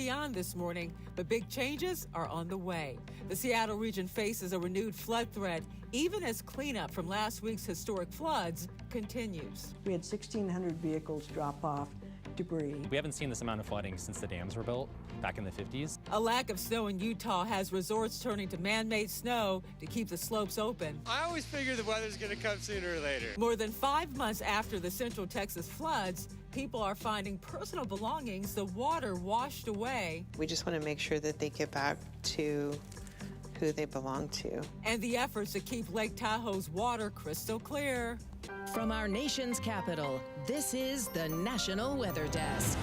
early on this morning, but big changes are on the way. The Seattle region faces a renewed flood threat, even as cleanup from last week's historic floods continues. We had 1,600 vehicles drop off debris. We haven't seen this amount of flooding since the dams were built back in the 50s. A lack of snow in Utah has resorts turning to man-made snow to keep the slopes open. I always figure the weather's going to come sooner or later. More than 5 months after the Central Texas floods, people are finding personal belongings the water washed away. We just want to make sure that they get back to who they belong to. And the efforts to keep Lake Tahoe's water crystal clear. From our nation's capital, this is the National Weather Desk.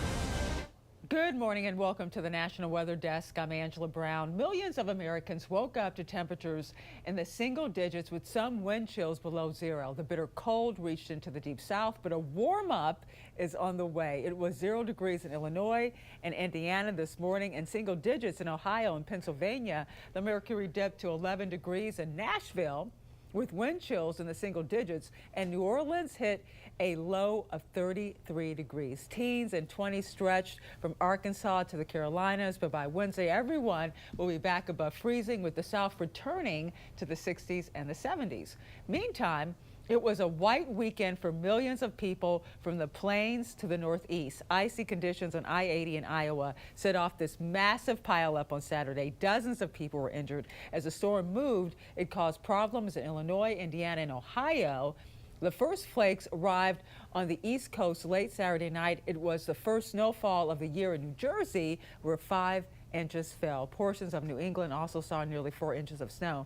Good morning and welcome to the National Weather Desk. I'm Angela Brown. Millions of Americans woke up to temperatures in the single digits with some wind chills below zero. The bitter cold reached into the deep south, but a warm up is on the way. It was 0 degrees in Illinois and Indiana this morning and single digits in Ohio and Pennsylvania. The mercury dipped to 11 degrees in Nashville with wind chills in the single digits, and New Orleans hit a low of 33 degrees. Teens and 20s stretched from Arkansas to the Carolinas, but by Wednesday, everyone will be back above freezing, with the South returning to the 60s and the 70s. Meantime, it was a white weekend for millions of people from the plains to the northeast. Icy conditions on I-80 in Iowa set off this massive pileup on Saturday. Dozens of people were injured. As the storm moved, it caused problems in Illinois, Indiana, and Ohio. The first flakes arrived on the East Coast late Saturday night. It was the first snowfall of the year in New Jersey, where 5 inches fell. Portions of New England also saw nearly 4 inches of snow.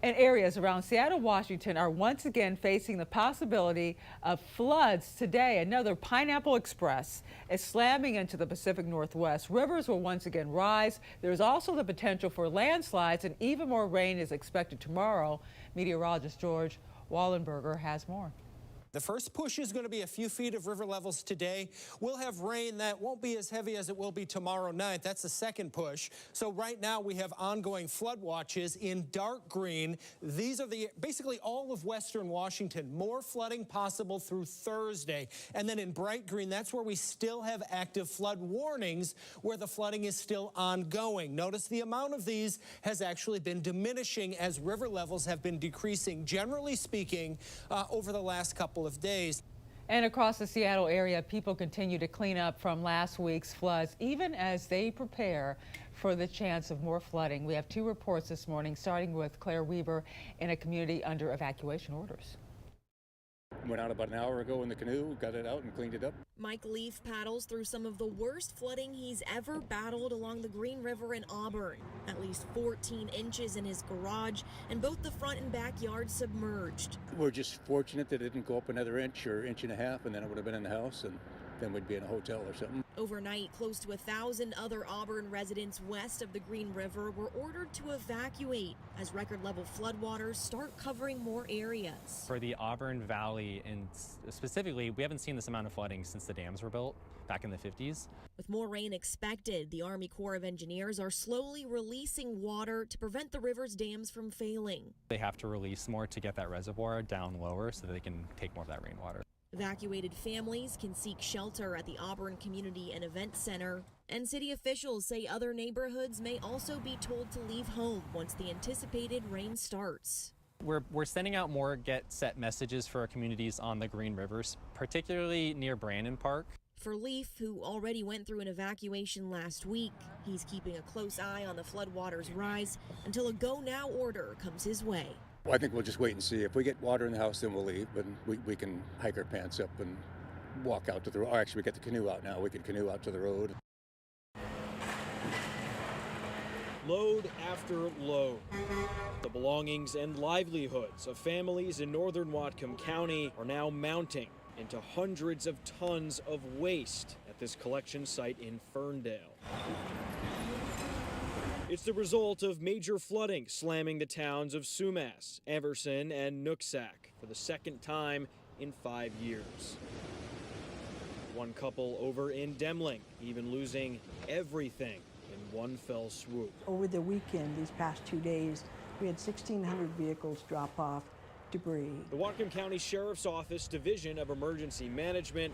And areas around Seattle, Washington are once again facing the possibility of floods today. Another Pineapple Express is slamming into the Pacific Northwest. Rivers will once again rise. There's also the potential for landslides, and even more rain is expected tomorrow. Meteorologist George Wallenberger has more. The first push is going to be a few feet of river levels today. We'll have rain that won't be as heavy as it will be tomorrow night. That's the second push. So right now we have ongoing flood watches in dark green. These are basically all of western Washington. More flooding possible through Thursday. And then in bright green, that's where we still have active flood warnings, where the flooding is still ongoing. Notice the amount of these has actually been diminishing as river levels have been decreasing, generally speaking, over the last couple of days. And across the Seattle area, people continue to clean up from last week's floods, even as they prepare for the chance of more flooding. We have 2 reports this morning, starting with Claire Weaver in a community under evacuation orders. Went out about an hour ago in the canoe, got it out and cleaned it up. Mike Leaf paddles through some of the worst flooding he's ever battled along the Green River in Auburn. At least 14 inches in his garage, and both the front and backyard submerged. We're just fortunate that it didn't go up another inch or inch and a half, and then it would have been in the house, and then we'd be in a hotel or something. Overnight, close to 1,000 other Auburn residents west of the Green River were ordered to evacuate as record-level floodwaters start covering more areas. For the Auburn Valley, and specifically, we haven't seen this amount of flooding since the dams were built back in the 50s. With more rain expected, the Army Corps of Engineers are slowly releasing water to prevent the river's dams from failing. They have to release more to get that reservoir down lower so that they can take more of that rainwater. Evacuated families can seek shelter at the Auburn Community and Event Center, and city officials say other neighborhoods may also be told to leave home once the anticipated rain starts. We're sending out more get set messages for our communities on the Green Rivers, particularly near Brandon Park. For Leaf, who already went through an evacuation last week, he's keeping a close eye on the floodwaters rise until a go-now order comes his way. Well, I think we'll just wait and see. If we get water in the house, then we'll leave, but we can hike our pants up and walk out to the road. Oh, actually, we got the canoe out now. We can canoe out to the road. Load after load. The belongings and livelihoods of families in northern Whatcom County are now mounting into hundreds of tons of waste at this collection site in Ferndale. It's the result of major flooding slamming the towns of Sumas, Everson, and Nooksack for the second time in 5 years. One couple over in Demling even losing everything in one fell swoop. Over the weekend, these past 2 days, we had 1,600 vehicles drop off debris. The Whatcom County Sheriff's Office Division of Emergency Management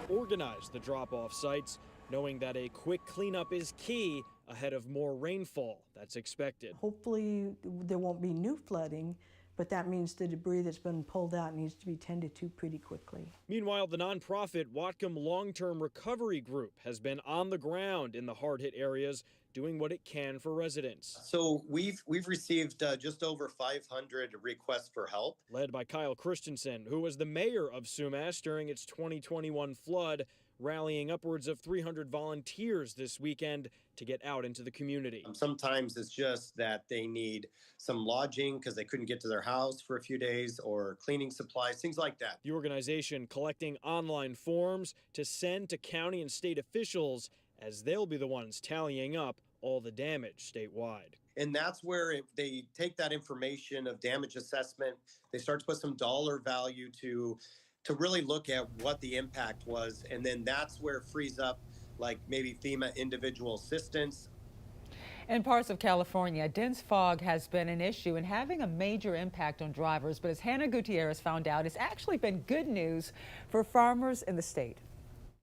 organized the drop-off sites knowing that a quick cleanup is key ahead of more rainfall that's expected. Hopefully there won't be new flooding, but that means the debris that's been pulled out needs to be tended to pretty quickly. Meanwhile, the nonprofit Whatcom Long-Term Recovery Group has been on the ground in the hard-hit areas, doing what it can for residents. So we've received just over 500 requests for help. Led by Kyle Christensen, who was the mayor of Sumas during its 2021 flood, rallying upwards of 300 volunteers this weekend to get out into the community. Sometimes it's just that they need some lodging because they couldn't get to their house for a few days, or cleaning supplies, things like that. The organization collecting online forms to send to county and state officials, as they'll be the ones tallying up all the damage statewide. And that's where they take that information of damage assessment, they start to put some dollar value to really look at what the impact was. And then that's where it frees up like maybe FEMA individual assistance. In parts of California, dense fog has been an issue and having a major impact on drivers. But as Hannah Gutierrez found out, it's actually been good news for farmers in the state.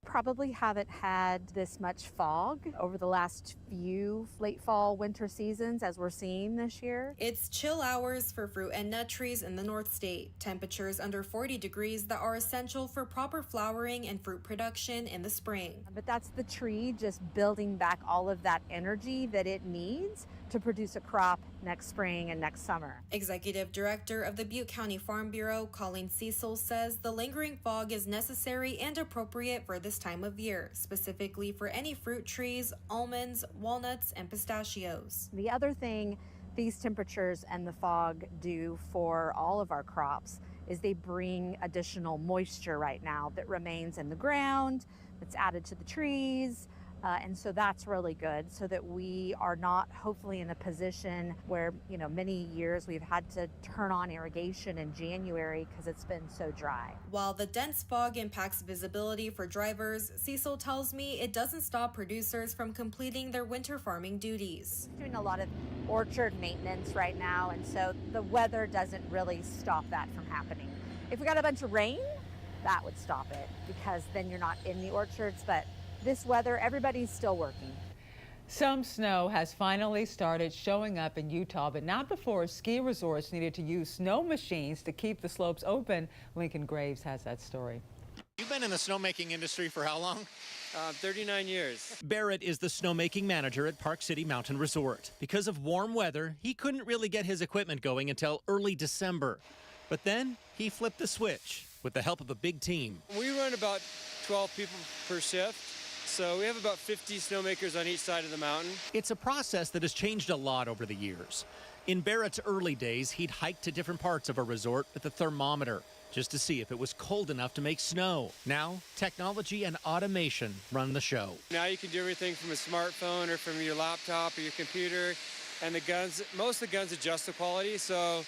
Probably haven't had this much fog over the last few late fall winter seasons as we're seeing this year. It's chill hours for fruit and nut trees in the North State. Temperatures under 40 degrees that are essential for proper flowering and fruit production in the spring. But that's the tree just building back all of that energy that it needs to produce a crop next spring and next summer. Executive Director of the Butte County Farm Bureau, Colleen Cecil, says the lingering fog is necessary and appropriate for this time of year, specifically for any fruit trees, almonds, walnuts, and pistachios. The other thing these temperatures and the fog do for all of our crops is they bring additional moisture right now that remains in the ground, that's added to the trees. And so that's really good, so that we are not hopefully in a position where, many years we've had to turn on irrigation in January because it's been so dry. While the dense fog impacts visibility for drivers, Cecil tells me it doesn't stop producers from completing their winter farming duties. Doing a lot of orchard maintenance right now, and so the weather doesn't really stop that from happening. If we got a bunch of rain, that would stop it, because then you're not in the orchards, but this weather, everybody's still working. Some snow has finally started showing up in Utah, but not before ski resorts needed to use snow machines to keep the slopes open. Lincoln Graves has that story. You've been in the snowmaking industry for how long? 39 years. Barrett is the snowmaking manager at Park City Mountain Resort. Because of warm weather, he couldn't really get his equipment going until early December. But then he flipped the switch with the help of a big team. We run about 12 people per shift. So we have about 50 snowmakers on each side of the mountain. It's a process that has changed a lot over the years. In Barrett's early days, he'd hike to different parts of a resort with a thermometer just to see if it was cold enough to make snow. Now, technology and automation run the show. Now you can do everything from a smartphone or from your laptop or your computer. And the guns, most of the guns adjust the quality. So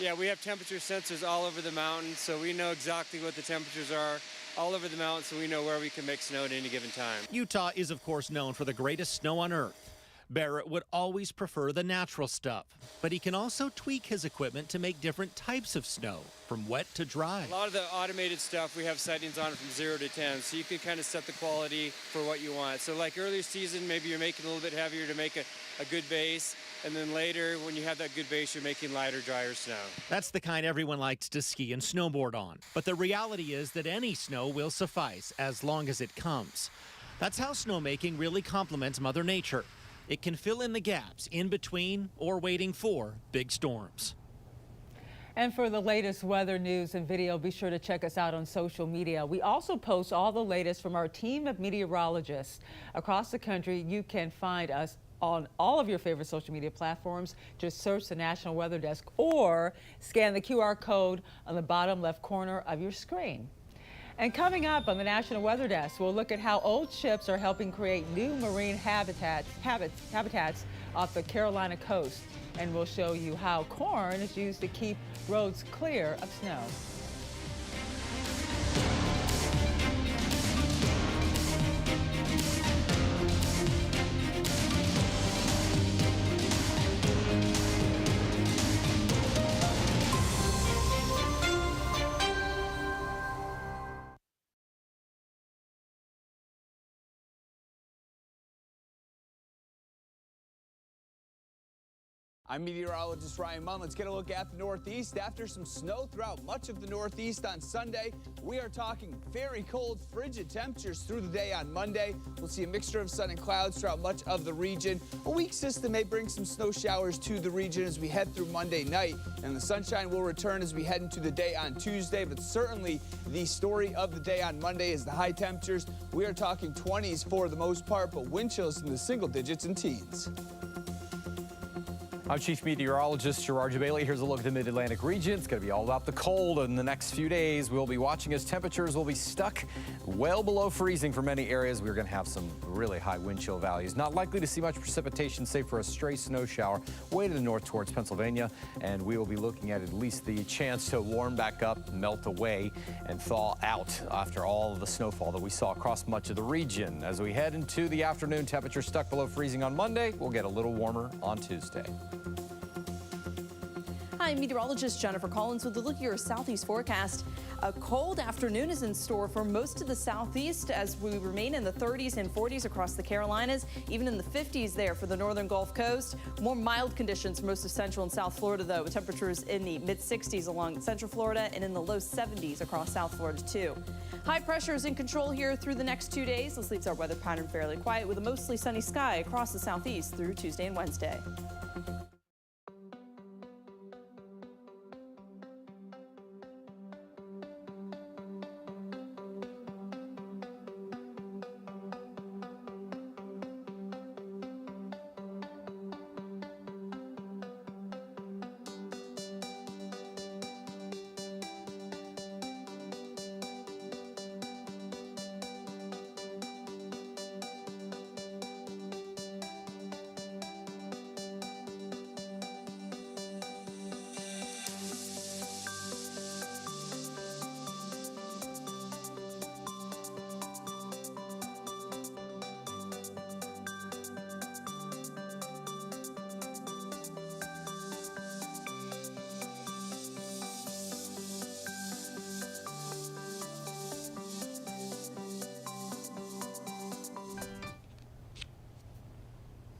yeah, we have temperature sensors all over the mountain, so we know exactly what the temperatures are all over the mountain, so we know where we can make snow at any given time. Utah is, of course, known for the greatest snow on Earth. Barrett would always prefer the natural stuff, but he can also tweak his equipment to make different types of snow, from wet to dry. A lot of the automated stuff, we have settings on it from 0 to 10, so you can kind of set the quality for what you want. So like earlier season, maybe you're making a little bit heavier to make a good base, and then later, when you have that good base, you're making lighter, drier snow. That's the kind everyone likes to ski and snowboard on. But the reality is that any snow will suffice as long as it comes. That's how snowmaking really complements Mother Nature. It can fill in the gaps in between or waiting for big storms. And for the latest weather news and video, be sure to check us out on social media. We also post all the latest from our team of meteorologists across the country. You can find us on all of your favorite social media platforms. Just search the National Weather Desk or scan the QR code on the bottom left corner of your screen. And coming up on the National Weather Desk, we'll look at how old ships are helping create new marine habitats off the Carolina coast. And we'll show you how corn is used to keep roads clear of snow. I'm meteorologist Ryan Munn. Let's get a look at the Northeast. After some snow throughout much of the Northeast on Sunday, we are talking very cold, frigid temperatures through the day on Monday. We'll see a mixture of sun and clouds throughout much of the region. A weak system may bring some snow showers to the region as we head through Monday night, and the sunshine will return as we head into the day on Tuesday. But certainly the story of the day on Monday is the high temperatures. We are talking 20s for the most part, but wind chills in the single digits and teens. I'm Chief Meteorologist Gerard Bailey. Here's a look at the Mid-Atlantic region. It's going to be all about the cold in the next few days. We'll be watching as temperatures will be stuck well below freezing for many areas. We're going to have some really high wind chill values. Not likely to see much precipitation, save for a stray snow shower way to the north towards Pennsylvania. And we will be looking at least the chance to warm back up, melt away, and thaw out after all of the snowfall that we saw across much of the region. As we head into the afternoon, temperatures stuck below freezing on Monday. We'll get a little warmer on Tuesday. Hi, meteorologist Jennifer Collins with a look at your southeast forecast. A cold afternoon is in store for most of the southeast as we remain in the 30s and 40s across the Carolinas, even in the 50s there for the northern Gulf Coast. More mild conditions for most of central and south Florida, though, with temperatures in the mid-60s along central Florida and in the low 70s across South Florida, too. High pressure is in control here through the next 2 days. This leaves our weather pattern fairly quiet with a mostly sunny sky across the southeast through Tuesday and Wednesday.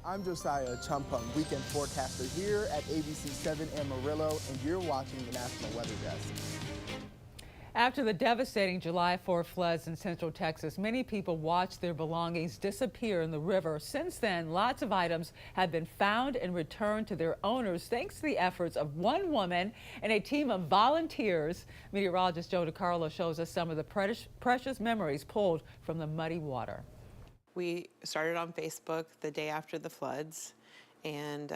I'm Josiah Chumpung, weekend forecaster here at ABC 7 Amarillo, and you're watching the National Weather Desk. After the devastating July 4 floods in central Texas, many people watched their belongings disappear in the river. Since then, lots of items have been found and returned to their owners thanks to the efforts of one woman and a team of volunteers. Meteorologist Joe DiCarlo shows us some of the precious memories pulled from the muddy water. We started on Facebook the day after the floods, and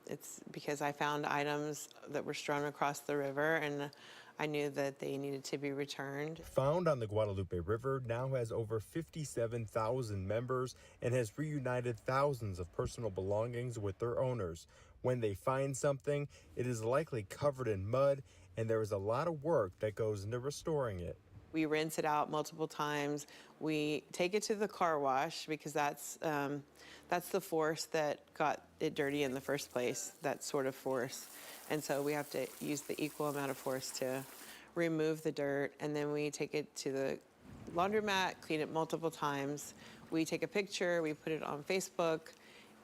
it's because I found items that were strewn across the river, and I knew that they needed to be returned. Found on the Guadalupe River now has over 57,000 members and has reunited thousands of personal belongings with their owners. When they find something, it is likely covered in mud, and there is a lot of work that goes into restoring it. We rinse it out multiple times. We take it to the car wash because that's the force that got it dirty in the first place, that sort of force. And so we have to use the equal amount of force to remove the dirt. And then we take it to the laundromat, clean it multiple times. We take a picture, we put it on Facebook,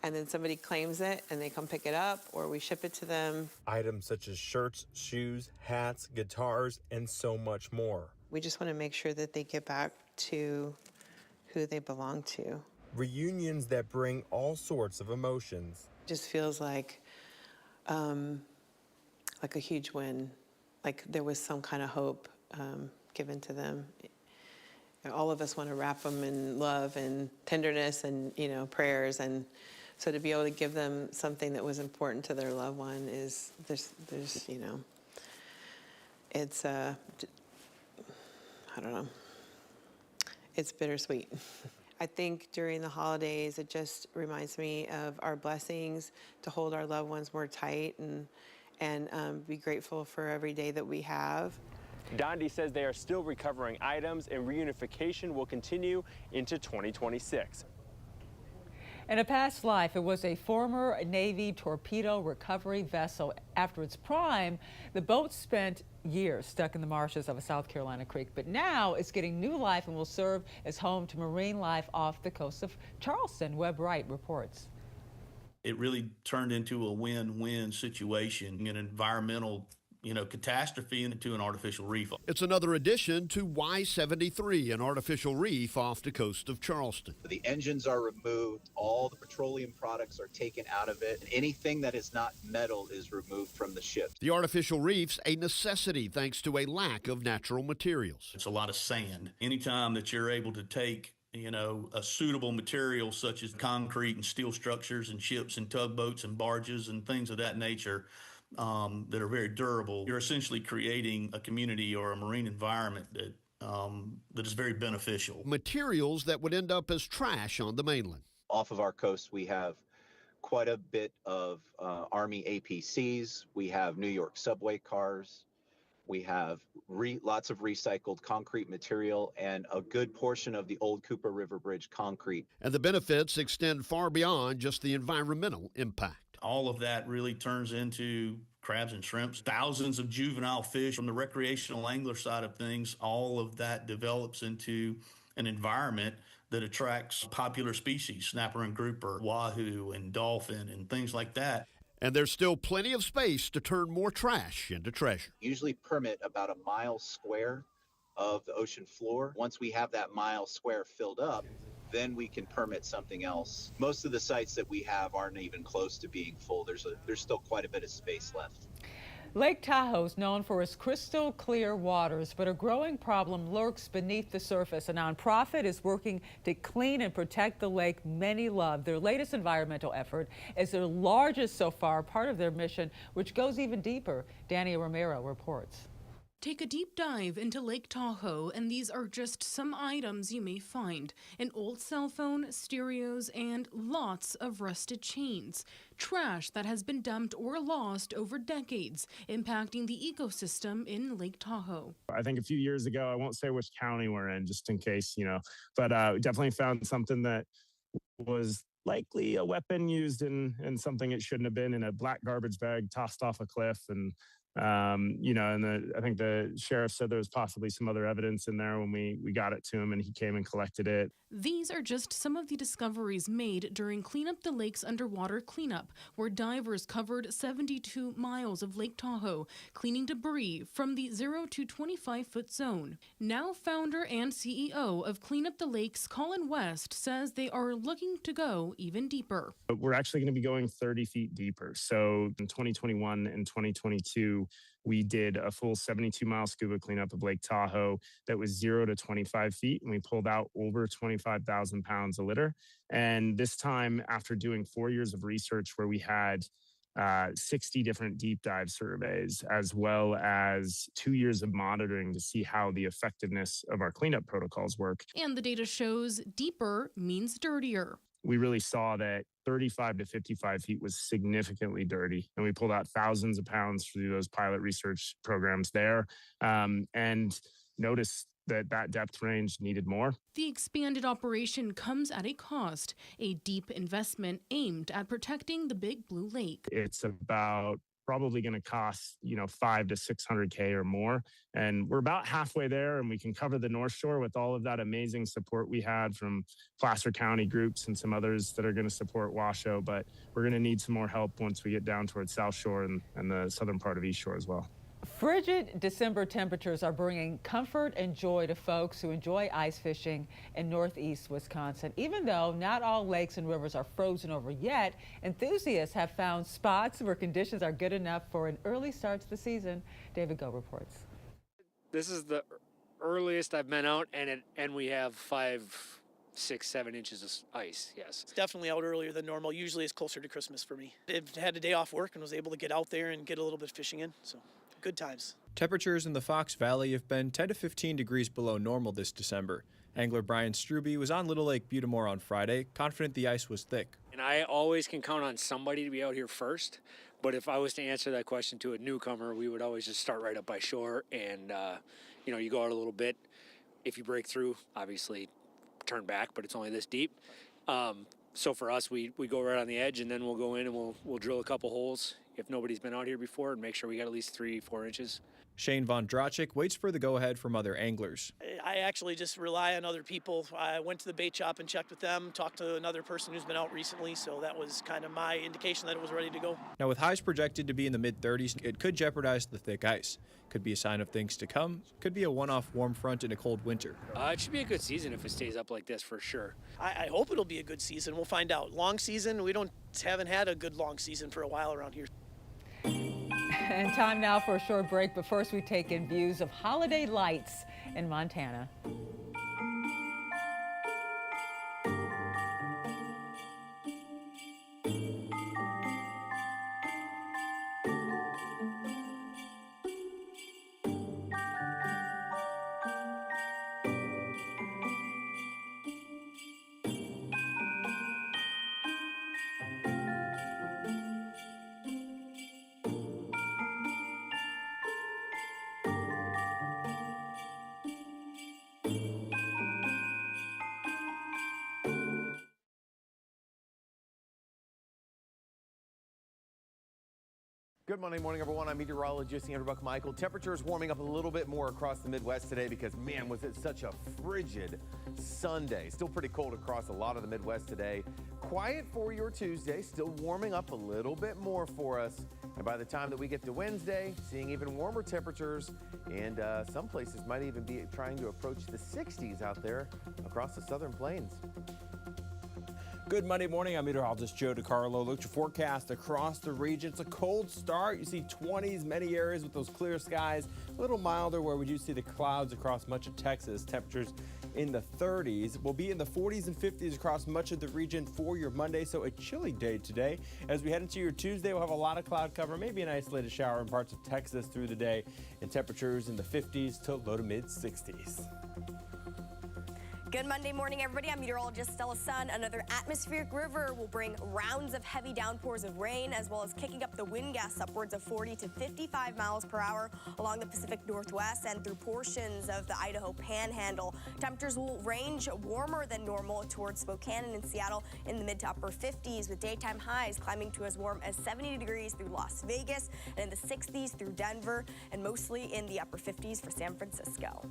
and then somebody claims it and they come pick it up, or we ship it to them. Items such as shirts, shoes, hats, guitars, and so much more. We just want to make sure that they get back to who they belong to. Reunions that bring all sorts of emotions. Just feels like a huge win, like there was some kind of hope given to them. All of us want to wrap them in love and tenderness and, prayers, and so to be able to give them something that was important to their loved one is it's I don't know. It's bittersweet. I think during the holidays, it just reminds me of our blessings to hold our loved ones more tight and be grateful for every day that we have. Dondi says they are still recovering items and reunification will continue into 2026. In a past life, it was a former Navy torpedo recovery vessel. After its prime, the boat spent years stuck in the marshes of a South Carolina creek, but now it's getting new life and will serve as home to marine life off the coast of Charleston. Webb Wright reports. It really turned into a win-win situation, an environmental catastrophe into an artificial reef. It's another addition to Y-73, an artificial reef off the coast of Charleston. The engines are removed, all the petroleum products are taken out of it. Anything that is not metal is removed from the ship. The artificial reef's a necessity thanks to a lack of natural materials. It's a lot of sand. Anytime that you're able to take a suitable material such as concrete and steel structures and ships and tugboats and barges and things of that nature, that are very durable, you're essentially creating a community or a marine environment that is very beneficial. Materials that would end up as trash on the mainland. Off of our coast, we have quite a bit of Army APCs. We have New York subway cars. We have lots of recycled concrete material and a good portion of the old Cooper River Bridge concrete. And the benefits extend far beyond just the environmental impact. All of that really turns into crabs and shrimps, thousands of juvenile fish. From the recreational angler side of things, all of that develops into an environment that attracts popular species, snapper and grouper, wahoo and dolphin and things like that. And there's still plenty of space to turn more trash into treasure. Usually permit about a mile square of the ocean floor. Once we have that mile square filled up, then we can permit something else. Most of the sites that we have aren't even close to being full. There's still quite a bit of space left. Lake Tahoe is known for its crystal clear waters, but a growing problem lurks beneath the surface. A nonprofit is working to clean and protect the lake many love. Their latest environmental effort is their largest so far, part of their mission, which goes even deeper. Dania Romero reports. Take a deep dive into Lake Tahoe, and these are just some items you may find. An old cell phone, stereos, and lots of rusted chains. Trash that has been dumped or lost over decades, impacting the ecosystem in Lake Tahoe. I think a few years ago, I won't say which county we're in, just in case, but definitely found something that was likely a weapon used in something it shouldn't have been, in a black garbage bag tossed off a cliff. And I think the sheriff said there was possibly some other evidence in there when we got it to him and he came and collected it. These are just some of the discoveries made during Clean Up the Lakes underwater cleanup, where divers covered 72 miles of Lake Tahoe, cleaning debris from the 0 to 25-foot zone. Now founder and CEO of Clean Up the Lakes, Colin West, says they are looking to go even deeper. We're actually going to be going 30 feet deeper. So in 2021 and 2022, we did a full 72-mile scuba cleanup of Lake Tahoe that was 0 to 25 feet, and we pulled out over 25,000 pounds of litter. And this time, after doing 4 years of research where we had 60 different deep dive surveys, as well as 2 years of monitoring to see how the effectiveness of our cleanup protocols work. And the data shows deeper means dirtier. We really saw that 35 to 55 feet was significantly dirty. And we pulled out thousands of pounds through those pilot research programs there, and noticed that depth range needed more. The expanded operation comes at a cost, a deep investment aimed at protecting the Big Blue Lake. It's about probably going to cost, $500 to $600K or more. And we're about halfway there, and we can cover the North Shore with all of that amazing support we had from Placer County groups and some others that are going to support Washoe. But we're going to need some more help once we get down towards South Shore and the southern part of East Shore as well. Frigid December temperatures are bringing comfort and joy to folks who enjoy ice fishing in northeast Wisconsin. Even though not all lakes and rivers are frozen over yet, enthusiasts have found spots where conditions are good enough for an early start to the season. David Go reports. This is the earliest I've been out, and we have 5, 6, 7 inches of ice, yes. It's definitely out earlier than normal. Usually it's closer to Christmas for me. I've had a day off work and was able to get out there and get a little bit of fishing in, so good times. Temperatures in the Fox Valley have been 10 to 15 degrees below normal this December. Angler Brian Struby was on Little Lake Butamore on Friday, confident the ice was thick. And I always can count on somebody to be out here first, but if I was to answer that question to a newcomer, we would always just start right up by shore and, you go out a little bit. If you break through, obviously turn back, but it's only this deep. So for us, we go right on the edge, and then we'll go in and we'll drill a couple holes if nobody's been out here before and make sure we got at least 3-4 inches. Shane Von Drachik waits for the go-ahead from other anglers. I actually just rely on other people. I went to the bait shop and checked with them, talked to another person who's been out recently, so that was kind of my indication that it was ready to go. Now, with highs projected to be in the mid-30s, it could jeopardize the thick ice. Could be a sign of things to come. Could be a one-off warm front in a cold winter. It should be a good season if it stays up like this for sure. I hope it'll be a good season. We'll find out. Long season, haven't had a good long season for a while around here. And time now for a short break, but first we take in views of holiday lights in Montana. Good Monday morning, everyone. I'm meteorologist Andrew Buck-Michael. Temperatures warming up a little bit more across the Midwest today because, man, was it such a frigid Sunday. Still pretty cold across a lot of the Midwest today. Quiet for your Tuesday, still warming up a little bit more for us. And by the time that we get to Wednesday, seeing even warmer temperatures, and some places might even be trying to approach the 60s out there across the southern plains. Good Monday morning. I'm meteorologist Joe DiCarlo. Look at your forecast across the region. It's a cold start. You see 20s, many areas with those clear skies. A little milder where we do see the clouds across much of Texas. Temperatures in the 30s. We'll be in the 40s and 50s across much of the region for your Monday, so a chilly day today. As we head into your Tuesday, we'll have a lot of cloud cover, maybe an isolated shower in parts of Texas through the day, and temperatures in the 50s to low to mid 60s. Good Monday morning, everybody. I'm meteorologist Stella Sun. Another atmospheric river will bring rounds of heavy downpours of rain, as well as kicking up the wind gusts upwards of 40 to 55 miles per hour along the Pacific Northwest and through portions of the Idaho Panhandle. Temperatures will range warmer than normal towards Spokane and in Seattle in the mid to upper 50s, with daytime highs climbing to as warm as 70 degrees through Las Vegas and in the 60s through Denver, and mostly in the upper 50s for San Francisco.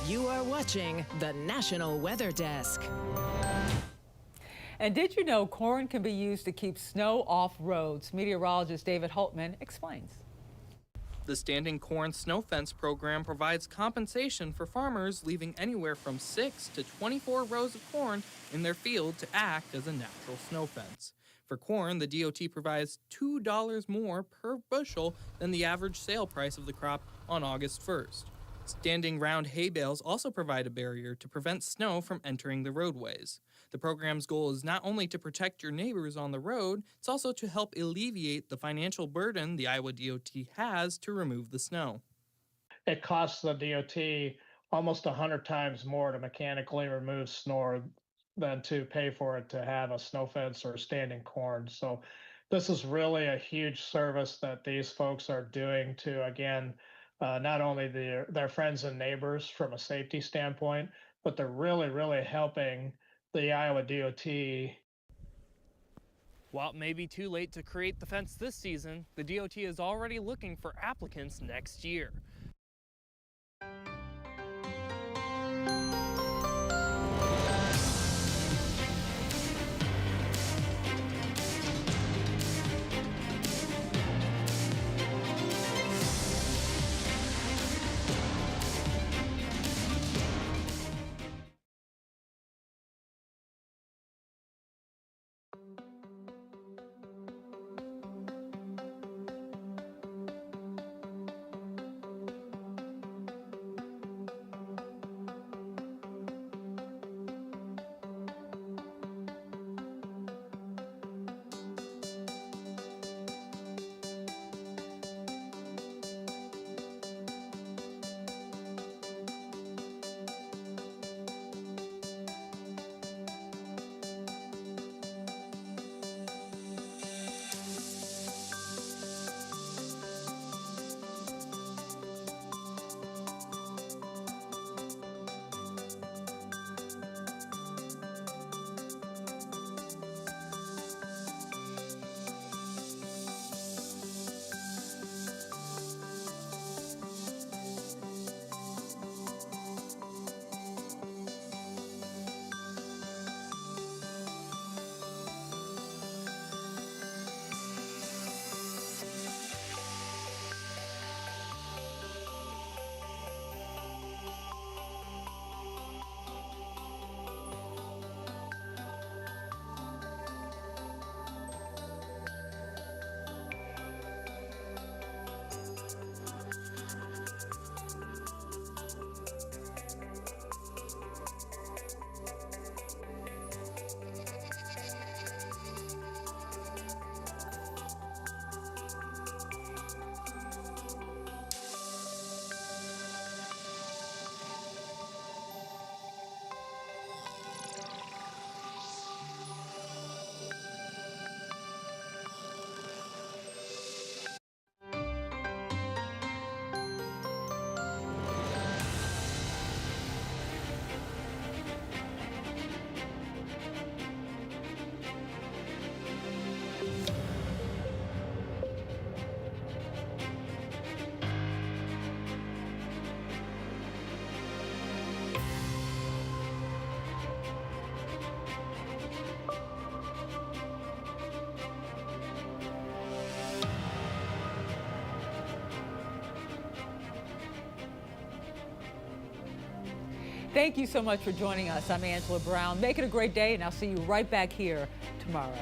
You are watching the National Weather Desk. And did you know corn can be used to keep snow off roads? Meteorologist David Holtman explains. The Standing Corn Snow Fence program provides compensation for farmers leaving anywhere from 6 to 24 rows of corn in their field to act as a natural snow fence. For corn, the DOT provides $2 more per bushel than the average sale price of the crop on August 1st. Standing round hay bales also provide a barrier to prevent snow from entering the roadways. The program's goal is not only to protect your neighbors on the road, it's also to help alleviate the financial burden the Iowa DOT has to remove the snow. It costs the DOT almost 100 times more to mechanically remove snow than to pay for it to have a snow fence or standing corn. So this is really a huge service that these folks are doing to, again, not only their friends and neighbors from a safety standpoint, but they're really helping the Iowa DOT. While it may be too late to create the fence this season, the DOT is already looking for applicants next year. Thank you so much for joining us. I'm Angela Brown. Make it a great day, and I'll see you right back here tomorrow.